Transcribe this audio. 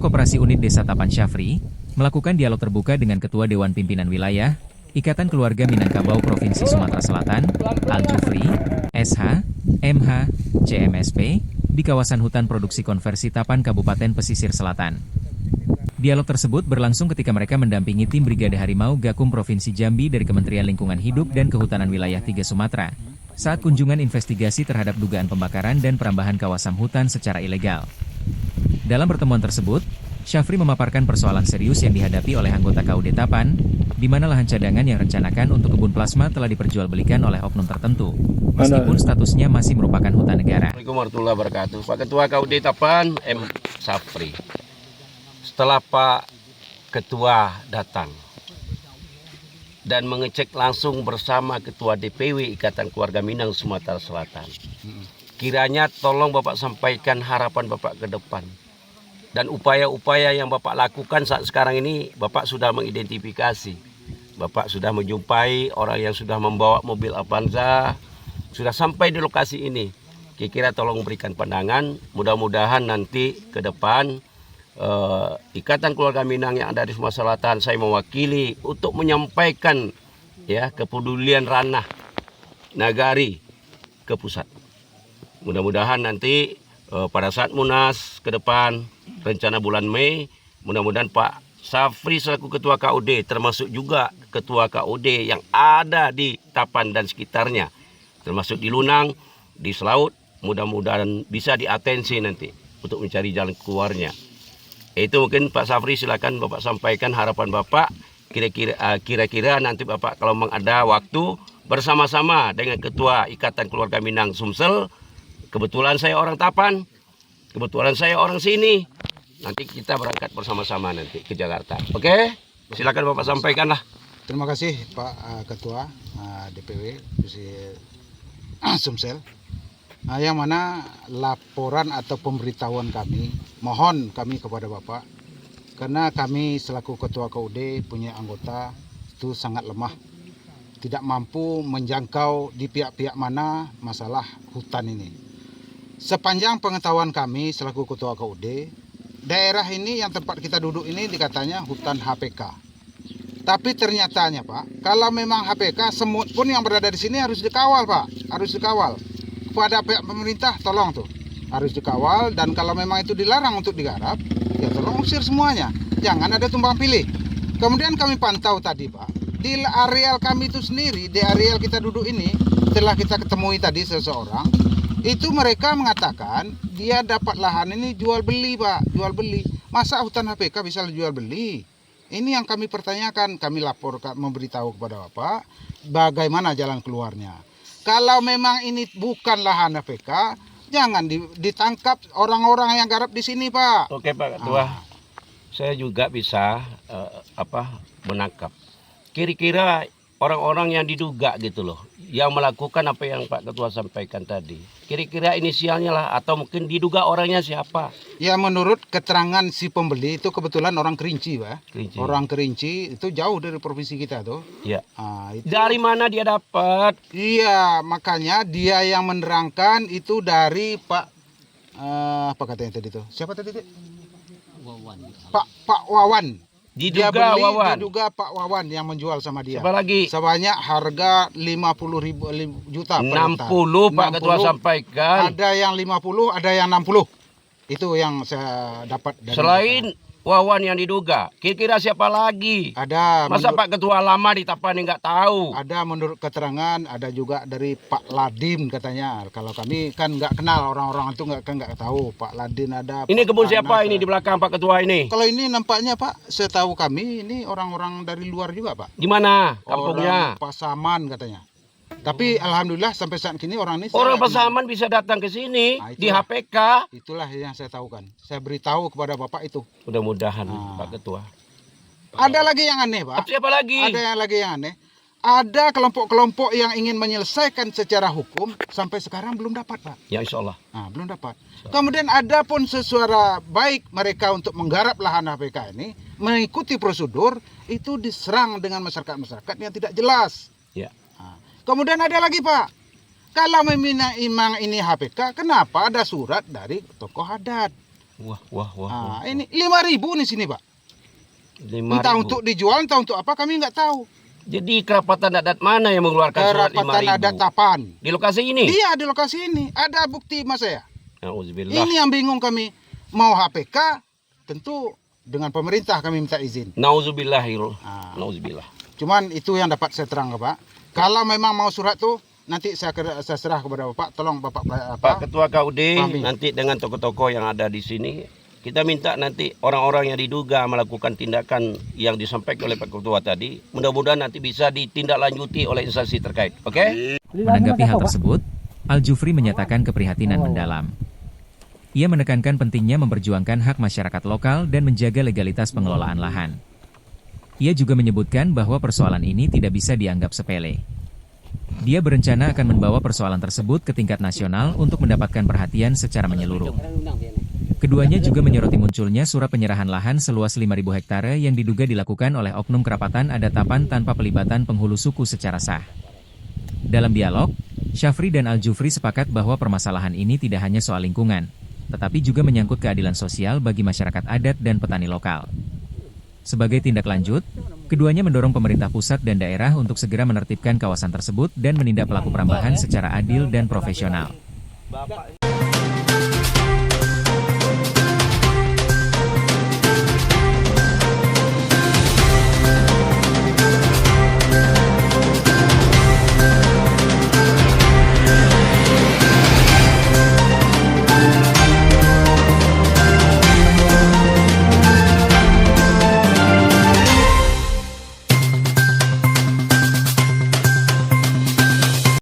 Ketua Koperasi Unit Desa Tapan Syafri melakukan dialog terbuka dengan Ketua Dewan Pimpinan Wilayah Ikatan Keluarga Minangkabau Provinsi Sumatera Selatan, Al-Jufri, SH, MH, CMSP, di kawasan hutan produksi konversi Tapan Kabupaten Pesisir Selatan. Dialog tersebut berlangsung ketika mereka mendampingi tim Brigade Harimau Gakum Provinsi Jambi dari Kementerian Lingkungan Hidup dan Kehutanan Wilayah 3 Sumatera, saat kunjungan investigasi terhadap dugaan pembakaran dan perambahan kawasan hutan secara ilegal. Dalam pertemuan tersebut, Syafri memaparkan persoalan serius yang dihadapi oleh anggota KUD Tapan, di mana lahan cadangan yang rencanakan untuk kebun plasma telah diperjualbelikan oleh oknum tertentu, meskipun statusnya masih merupakan hutan negara. Assalamualaikum warahmatullahi wabarakatuh. Pak Ketua KUD Tapan, M. Syafri. Setelah Pak Ketua datang dan mengecek langsung bersama Ketua DPW Ikatan Keluarga Minang Sumatera Selatan, kiranya tolong Bapak sampaikan harapan Bapak ke depan. Dan upaya-upaya yang Bapak lakukan saat sekarang ini, Bapak sudah mengidentifikasi. Bapak sudah menjumpai orang yang sudah membawa mobil Avanza, sudah sampai di lokasi ini. Kira-kira tolong berikan pandangan, mudah-mudahan nanti ke depan Ikatan Keluarga Minang yang ada di Sumatera Selatan, saya mewakili untuk menyampaikan ya kepedulian ranah nagari ke pusat. Mudah-mudahan nanti pada saat Munas ke depan, rencana bulan Mei, mudah-mudahan Pak Syafri selaku Ketua KUD, termasuk juga Ketua KUD yang ada di Tapan dan sekitarnya, termasuk di Lunang, di Selaut, mudah-mudahan bisa diatensi nanti untuk mencari jalan keluarnya. Itu mungkin Pak Syafri, silakan Bapak sampaikan harapan Bapak, kira-kira nanti Bapak kalau memang ada waktu bersama-sama dengan Ketua Ikatan Keluarga Minang Sumsel. Kebetulan saya orang Tapan, kebetulan saya orang sini. Nanti kita berangkat bersama-sama nanti ke Jakarta. Oke? Silakan Bapak sampaikanlah. Terima kasih Pak Ketua DPW Sumsel. Yang mana laporan atau pemberitahuan kami, mohon kami kepada Bapak, karena kami selaku Ketua KUD punya anggota itu sangat lemah, tidak mampu menjangkau di pihak-pihak mana masalah hutan ini. Sepanjang pengetahuan kami selaku Ketua KUD, daerah ini yang tempat kita duduk ini dikatanya hutan HPK. Tapi ternyatanya Pak, kalau memang HPK, semut pun yang berada di sini harus dikawal Pak, harus dikawal. Kepada pihak pemerintah tolong tuh, harus dikawal, dan kalau memang itu dilarang untuk digarap, ya tolong usir semuanya. Jangan ada tumbang pilih. Kemudian kami pantau tadi Pak, di areal kami itu sendiri, di areal kita duduk ini, setelah kita ketemui tadi seseorang, itu mereka mengatakan dia dapat lahan ini jual beli Pak, jual beli. Masa hutan HPK bisa jual beli? Ini yang kami pertanyakan, kami laporkan, memberitahu kepada Bapak bagaimana jalan keluarnya. Kalau memang ini bukan lahan HPK, jangan ditangkap orang-orang yang garap di sini Pak. Oke Pak Ketua, saya juga bisa menangkap. Kira-kira orang-orang yang diduga gitu loh, yang melakukan apa yang Pak Ketua sampaikan tadi, kira-kira inisialnya lah, atau mungkin diduga orangnya siapa? Ya menurut keterangan si pembeli itu kebetulan orang Kerinci Pak. Kerinci. Orang Kerinci itu jauh dari provinsi kita tuh. Ya. Itu, dari mana dia dapat? iya, makanya dia yang menerangkan itu dari Pak apa katanya tadi tuh? Siapa tadi tuh? Wawan. Pak Wawan. Diduga Dia beli, Wawan. diduga Pak Wawan yang menjual sama dia. Siapa lagi? Sebanyak harga 50 juta per 60 hektar. Pak Ketua sampaikan. Ada yang 50, ada yang 60. Itu yang saya dapat dari Selain mereka. Wawan yang diduga, kira-kira siapa lagi? Ada Masa Pak Ketua lama di Tapan ini nggak tahu? Ada menurut keterangan, ada juga dari Pak Ladin katanya. Kalau kami kan nggak kenal, orang-orang itu nggak tahu. Pak Ladin ada. Ini Pak kebun siapa Anas, ini di belakang Pak Ketua ini? Kalau ini nampaknya Pak, setahu kami ini orang-orang dari luar juga Pak. Di mana kampungnya? Orang Pasaman katanya. Tapi alhamdulillah sampai saat ini orang ini Orang saya- Pasaman bisa datang ke sini Nah, di itulah. HPK. Itulah yang saya tahu kan. Saya beritahu kepada Bapak itu. Mudah-mudahan Pak Ketua. Ada lagi yang aneh Pak. Siapa lagi? Ada yang lagi yang aneh. Ada kelompok-kelompok yang ingin menyelesaikan secara hukum sampai sekarang belum dapat Pak. Ya insya Allah. Nah, belum dapat. Kemudian ada pun sesuara baik mereka untuk menggarap lahan HPK ini, mengikuti prosedur, itu diserang dengan masyarakat-masyarakat yang tidak jelas. Ya. Nah, kemudian ada lagi Pak, kalau memang ini HPK, kenapa ada surat dari tokoh adat? Ah, ini 5.000 di sini, Pak. 5.000. Entah untuk dijual, entah untuk apa, kami nggak tahu. Jadi kerapatan adat mana yang mengeluarkan surat 5.000? Kerapatan adat Tapan. Di lokasi ini? Iya, di lokasi ini. Ada bukti mas saya. Nauzubillah. Ini yang bingung kami. Mau HPK, tentu dengan pemerintah kami minta izin. Nauzubillah. Ah. Nauzubillah. Cuman itu yang dapat saya terang, Pak. Kalau memang mau surat tuh, nanti saya serah kepada Bapak. Tolong Bapak Pak Ketua KUD, Pahami. nanti dengan tokoh-tokoh yang ada di sini, kita minta nanti orang-orang yang diduga melakukan tindakan yang disampaikan oleh Pak Ketua tadi, mudah-mudahan nanti bisa ditindaklanjuti oleh instansi terkait. Oke? Menanggapi hal tersebut, Al-Jufri menyatakan keprihatinan mendalam. Ia menekankan pentingnya memperjuangkan hak masyarakat lokal dan menjaga legalitas pengelolaan lahan. Ia juga menyebutkan bahwa persoalan ini tidak bisa dianggap sepele. Dia berencana akan membawa persoalan tersebut ke tingkat nasional untuk mendapatkan perhatian secara menyeluruh. Keduanya juga menyoroti munculnya surat penyerahan lahan seluas 5.000 hektare yang diduga dilakukan oleh oknum kerapatan adat Tapan tanpa pelibatan penghulu suku secara sah. Dalam dialog, Syafri dan Al-Jufri sepakat bahwa permasalahan ini tidak hanya soal lingkungan, tetapi juga menyangkut keadilan sosial bagi masyarakat adat dan petani lokal. Sebagai tindak lanjut, keduanya mendorong pemerintah pusat dan daerah untuk segera menertibkan kawasan tersebut dan menindak pelaku perambahan secara adil dan profesional.